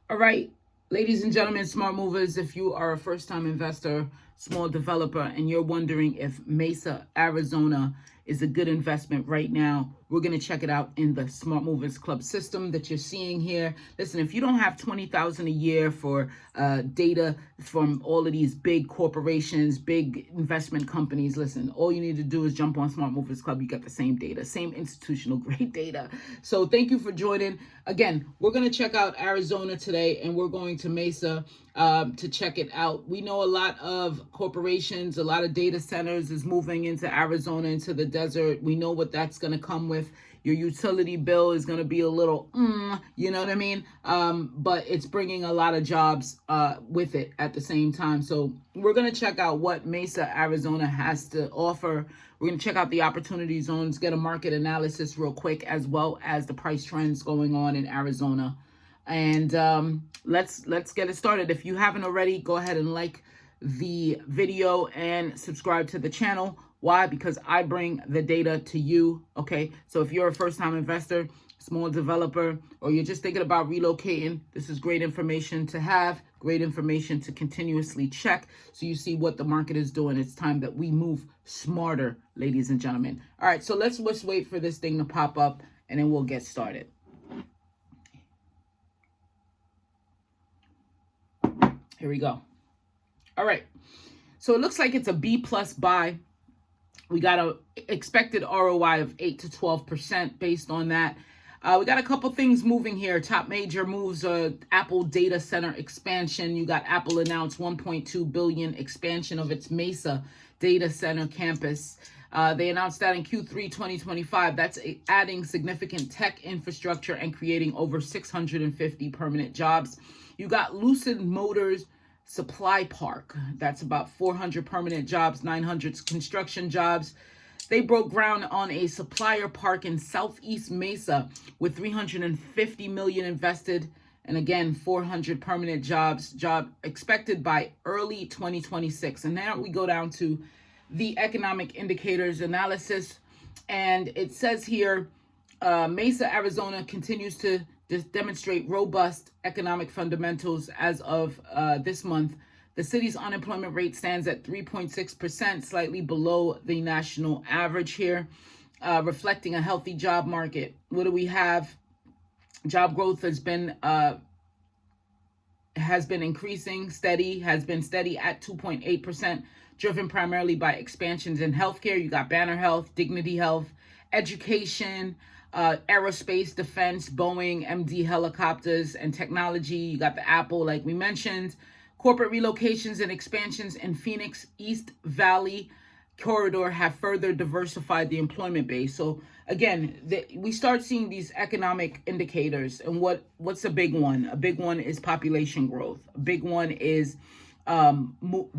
All right, ladies and gentlemen, smart movers, if you are a first-time investor, small developer, and you're wondering if Mesa, Arizona is a good investment right now, we're going to check it out in the Smart Movers Club system that you're seeing here. Listen, if you don't have $20,000 a year for data from all of these big corporations, big investment companies, listen, all you need to do is jump on Smart Movers Club. You got the same data, same institutional grade data. So thank you for joining. Again, we're going to check out Arizona today, and we're going to Mesa to check it out. We know a lot of corporations, a lot of data centers is moving into Arizona, into the desert. We know what that's going to come with. Your utility bill is going to be a little, you know what I mean? But it's bringing a lot of jobs with it at the same time. So we're going to check out what Mesa, Arizona has to offer. We're going to check out the opportunity zones, get a market analysis real quick, as well as the price trends going on in Arizona. And let's get it started. If you haven't already, go ahead and like the video and subscribe to the channel. Why? Because I bring the data to you. Okay, so if you're a first-time investor, small developer, or you're just thinking about relocating, this is great information to have, great information to continuously check so you see what the market is doing. It's time that we move smarter, ladies and gentlemen. All right, so let's just wait for this thing to pop up, and then we'll get started. Here we go. All right, so it looks like it's a B plus buy. We got a expected ROI of 8 to 12% based on that. We got a couple things moving here. Top major moves are Apple data center expansion. You got Apple announced $1.2 billion expansion of its Mesa data center campus. They announced that in Q3 2025. That's adding significant tech infrastructure and creating over 650 permanent jobs. You got Lucid Motors Supply Park. That's about 400 permanent jobs, 900 construction jobs. They broke ground on a supplier park in Southeast Mesa with $350 million invested, and again 400 permanent jobs expected by early 2026. And now we go down to the economic indicators analysis, and it says here Mesa, Arizona continues to demonstrate robust economic fundamentals as of this month. The city's unemployment rate stands at 3.6%, slightly below the national average here, reflecting a healthy job market. What do we have? Job growth has been increasing, has been steady at 2.8%, driven primarily by expansions in healthcare. You got Banner Health, Dignity Health, education, aerospace, defense, Boeing, MD helicopters, and technology. You got the Apple, like we mentioned. Corporate relocations and expansions in Phoenix East Valley corridor have further diversified the employment base. So again, we start seeing these economic indicators, and what's a big one? A big one is population growth. A big one is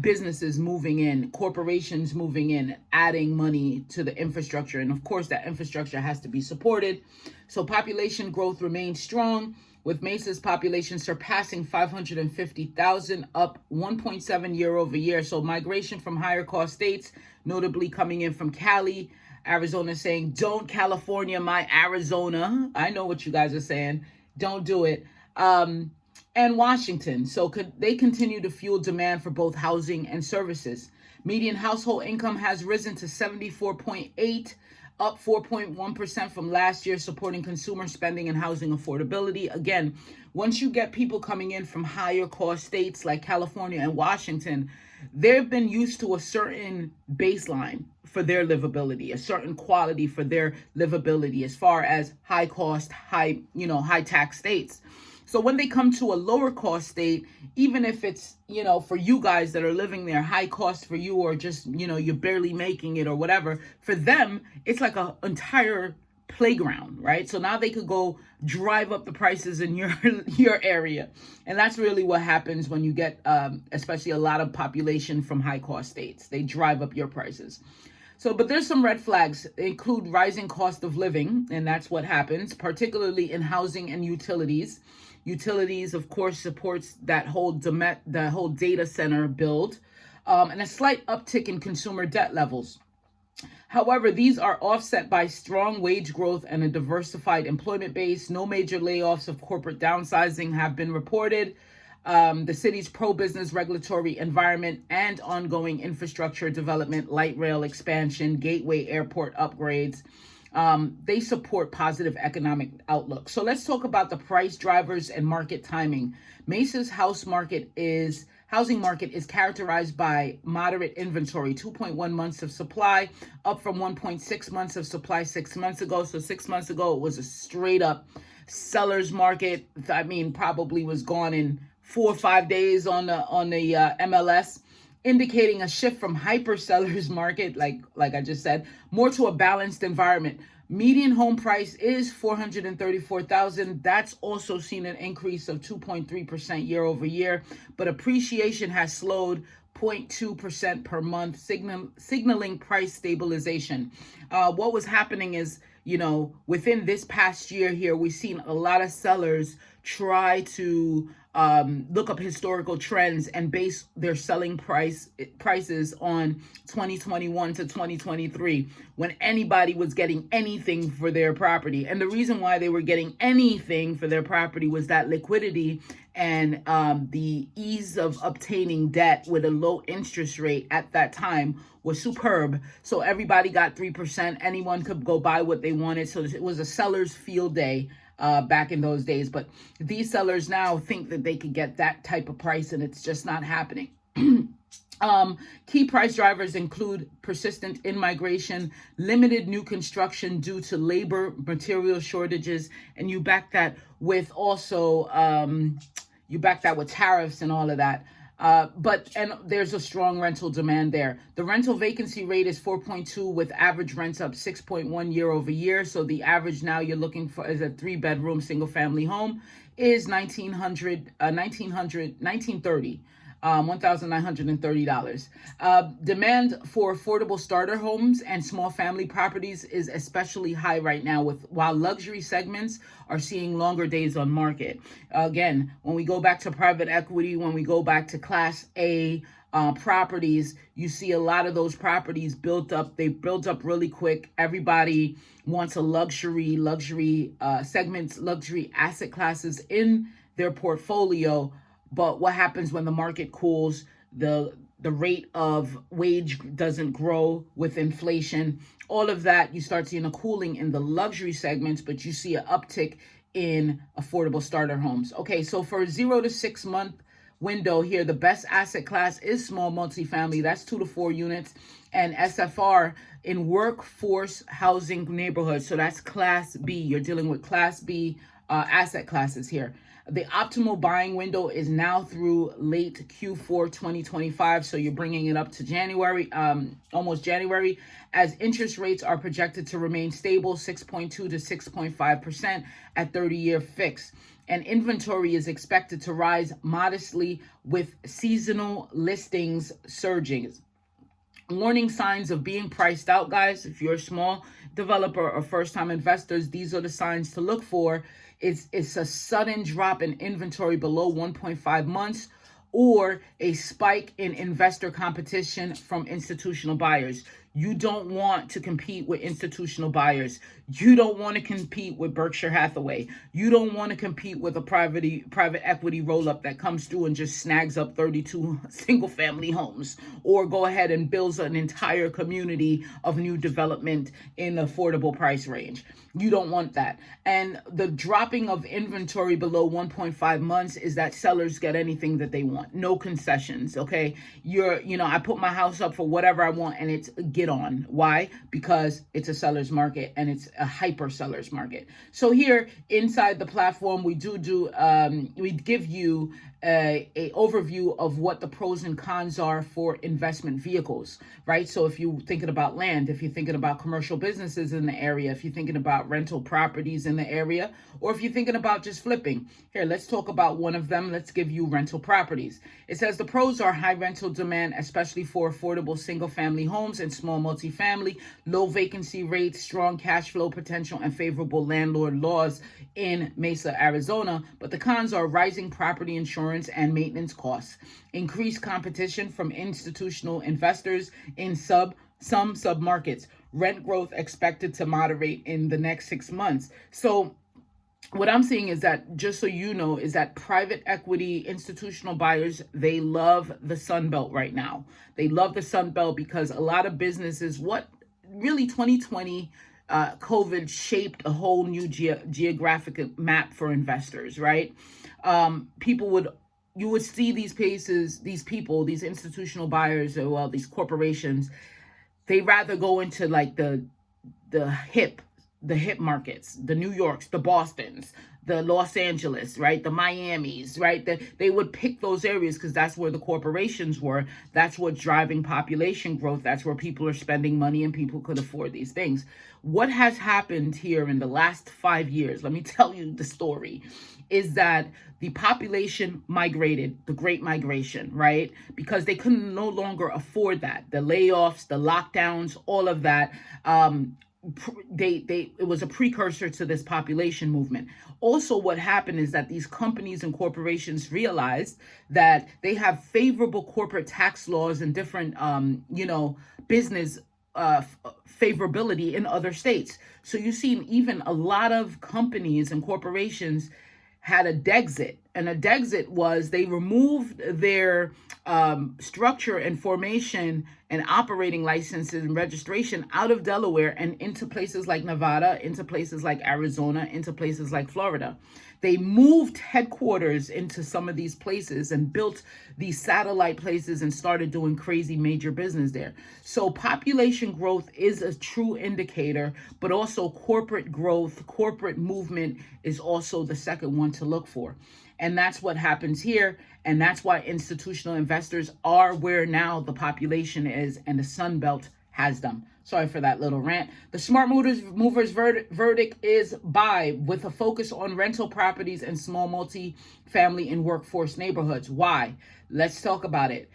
businesses moving in, corporations moving in, adding money to the infrastructure. And of course, that infrastructure has to be supported. So population growth remains strong, with Mesa's population surpassing 550,000, up 1.7 year over year. So migration from higher cost states, notably coming in from Cali, Arizona, saying, don't California my Arizona. I know what you guys are saying. Don't do it. And Washington. So they continue to fuel demand for both housing and services. Median household income has risen to 74.8, up 4.1% from last year, supporting consumer spending and housing affordability. Again, once you get people coming in from higher cost states like California and Washington, they've been used to a certain baseline for their livability, a certain quality for their livability as far as high cost, high tax states. So when they come to a lower cost state, even if it's, for you guys that are living there, high cost for you, or just, you're barely making it or whatever, for them, it's like an entire playground, right? So now they could go drive up the prices in your area. And that's really what happens when you get, especially a lot of population from high cost states. They drive up your prices. So, but there's some red flags. They include rising cost of living, and that's what happens, particularly in housing and utilities. Utilities, of course, supports that whole data center build, and a slight uptick in consumer debt levels. However, these are offset by strong wage growth and a diversified employment base. No major layoffs of corporate downsizing have been reported. The city's pro-business regulatory environment and ongoing infrastructure development, light rail expansion, gateway airport upgrades, they support positive economic outlook. So let's talk about the price drivers and market timing. Mesa's housing market is characterized by moderate inventory, 2.1 months of supply, up from 1.6 months of supply 6 months ago. So 6 months ago, it was a straight up seller's market. I mean, probably was gone in 4 or 5 days on the MLS, indicating a shift from hyper seller's market, like I just said, more to a balanced environment. Median home price is $434,000. That's also seen an increase of 2.3% year over year, but appreciation has slowed 0.2% per month, signaling price stabilization. What was happening is, within this past year here, we've seen a lot of sellers try to look up historical trends and base their selling prices on 2021 to 2023, when anybody was getting anything for their property. And the reason why they were getting anything for their property was that liquidity and the ease of obtaining debt with a low interest rate at that time was superb. So everybody got 3%. Anyone could go buy what they wanted. So it was a seller's field day back in those days. But these sellers now think that they could get that type of price, and it's just not happening. Key price drivers include persistent in-migration, limited new construction due to labor material shortages, and you back that with also tariffs and all of that. And there's a strong rental demand there. The rental vacancy rate is 4.2, with average rents up 6.1 year over year. So the average now you're looking for is a 3-bedroom single family home is $1,930. $1,930. Demand for affordable starter homes and small family properties is especially high right now, while luxury segments are seeing longer days on market. Again, when we go back to private equity, when we go back to Class A properties, you see a lot of those properties built up. They built up really quick. Everybody wants a luxury segments, luxury asset classes in their portfolio. But what happens when the market cools? The rate of wage doesn't grow with inflation. All of that, you start seeing a cooling in the luxury segments, but you see an uptick in affordable starter homes. Okay, so for a 0 to 6 month window here, the best asset class is small multifamily. That's 2 to 4 units, and SFR in workforce housing neighborhoods. So that's Class B. You're dealing with Class B asset classes here. The optimal buying window is now through late Q4 2025. So you're bringing it up to January, almost January, as interest rates are projected to remain stable, 6.2 to 6.5% at 30-year fix. And inventory is expected to rise modestly with seasonal listings surging. Warning signs of being priced out, guys. If you're a small developer or first-time investors, these are the signs to look for. It's a sudden drop in inventory below 1.5 months, or a spike in investor competition from institutional buyers. You don't want to compete with institutional buyers. You don't want to compete with Berkshire Hathaway. You don't want to compete with a private equity roll-up that comes through and just snags up 32 single-family homes, or go ahead and builds an entire community of new development in the affordable price range. You don't want that. And the dropping of inventory below 1.5 months is that sellers get anything that they want. No concessions, okay? I put my house up for whatever I want, and it's get on. Why? Because it's a seller's market, and it's a hyper seller's market. So here inside the platform, we give you a overview of what the pros and cons are for investment vehicles, right? So if you're thinking about land, if you're thinking about commercial businesses in the area, if you're thinking about rental properties in the area, or if you're thinking about just flipping. Here, let's talk about one of them. Let's give you rental properties. It says the pros are high rental demand, especially for affordable single-family homes and small multifamily, low vacancy rates, strong cash flow potential, and favorable landlord laws in Mesa, Arizona. But the cons are rising property insurance and maintenance costs, increased competition from institutional investors in some submarkets. Rent growth expected to moderate in the next 6 months. So what I'm seeing is that, just so you know, is that private equity institutional buyers, they love the Sun Belt right now. They love the Sun Belt because a lot of businesses, what really 2020, COVID shaped a whole new geographic map for investors, right? You would see these places, these people, these institutional buyers, or well, these corporations, they rather go into like the hip the hip markets, the New Yorks, the Bostons, the Los Angeles, right? The Miamis, right? They would pick those areas because that's where the corporations were. That's what's driving population growth. That's where people are spending money and people could afford these things. What has happened here in the last 5 years, let me tell you the story, is that the population migrated, the Great Migration, right? Because they couldn't no longer afford that. The layoffs, the lockdowns, all of that. It was a precursor to this population movement. Also, what happened is that these companies and corporations realized that they have favorable corporate tax laws and different business favorability in other states. So you see even a lot of companies and corporations had a Dexit. And a Dexit was they removed their structure and formation and operating licenses and registration out of Delaware and into places like Nevada, into places like Arizona, into places like Florida. They moved headquarters into some of these places and built these satellite places and started doing crazy major business there. So population growth is a true indicator, but also corporate growth, corporate movement is also the second one to look for. And that's what happens here. And that's why institutional investors are where now the population is, and the Sun Belt has them. Sorry for that little rant. The Smart Movers verdict is buy, with a focus on rental properties and small multi-family and workforce neighborhoods. Why? Let's talk about it.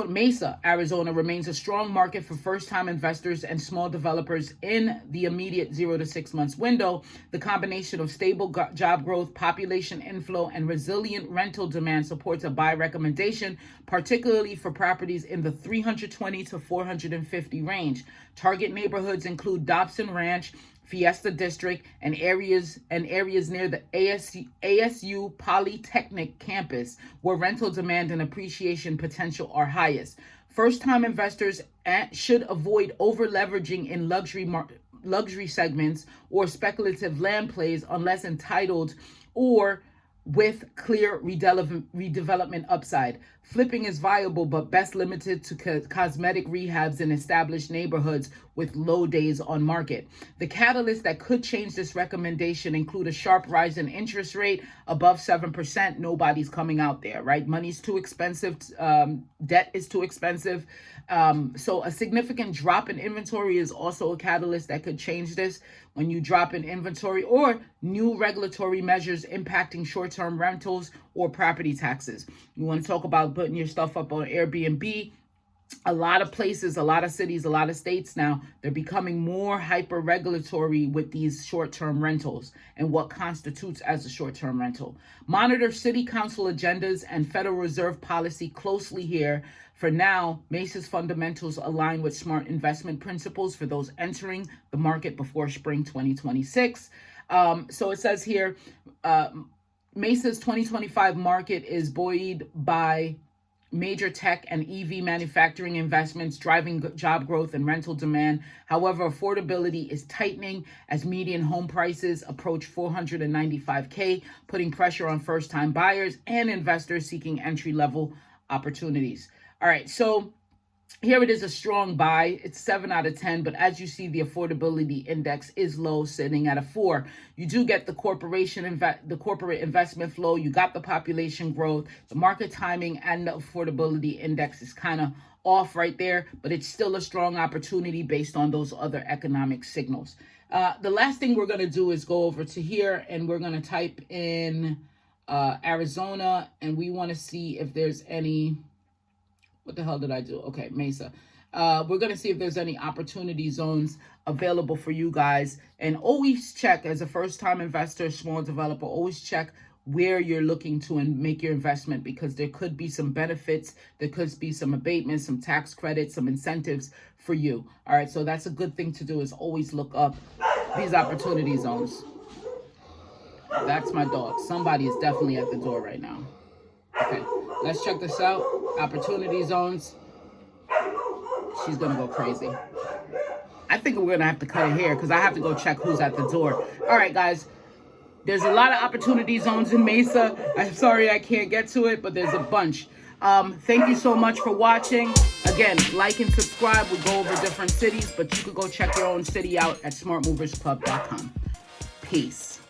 Mesa, Arizona remains a strong market for first-time investors and small developers in the immediate 0 to 6 months window. The combination of stable job growth, population inflow, and resilient rental demand supports a buy recommendation, particularly for properties in the 320 to 450 range. Target neighborhoods include Dobson Ranch, Fiesta District, and areas near the ASU Polytechnic campus, where rental demand and appreciation potential are highest. First-time investors should avoid over-leveraging in luxury segments or speculative land plays unless entitled or with clear redevelopment upside. Flipping is viable, but best limited to cosmetic rehabs in established neighborhoods with low days on market. The catalysts that could change this recommendation include a sharp rise in interest rate above 7%. Nobody's coming out there, right? Money's too expensive. Debt is too expensive. So a significant drop in inventory is also a catalyst that could change this. When you drop in inventory, or new regulatory measures impacting short-term rentals or property taxes. You want to talk about putting your stuff up on Airbnb. A lot of places, a lot of cities, a lot of states now, they're becoming more hyper regulatory with these short-term rentals and what constitutes as a short-term rental. Monitor city council agendas and Federal Reserve policy closely here. For now, Mesa's fundamentals align with smart investment principles for those entering the market before spring 2026. So it says here, Mesa's 2025 market is buoyed by major tech and EV manufacturing investments driving job growth and rental demand. However, affordability is tightening as median home prices approach $495K, putting pressure on first-time buyers and investors seeking entry-level opportunities. All right, so here it is, a strong buy. It's 7 out of 10, but as you see, the affordability index is low, sitting at a 4. You do get the corporate investment flow. You got the population growth, the market timing, and the affordability index is kind of off right there, but it's still a strong opportunity based on those other economic signals. The last thing we're going to do is go over to here, and we're going to type in Arizona, and we want to see if there's any... What the hell did I do? Okay, Mesa. We're going to see if there's any opportunity zones available for you guys. And always check, as a first-time investor, small developer, always check where you're looking to and make your investment, because there could be some benefits, there could be some abatements, some tax credits, some incentives for you. All right, so that's a good thing to do, is always look up these opportunity zones. That's my dog. Somebody is definitely at the door right now. Okay, let's check this out. Opportunity zones. She's gonna go crazy. I think we're gonna have to cut it here because I have to go check who's at the door. All right, guys. There's a lot of opportunity zones in Mesa. I'm sorry I can't get to it, but there's a bunch. Thank you so much for watching. Again, like and subscribe. We go over different cities, but you could go check your own city out at smartmoversclub.com. Peace.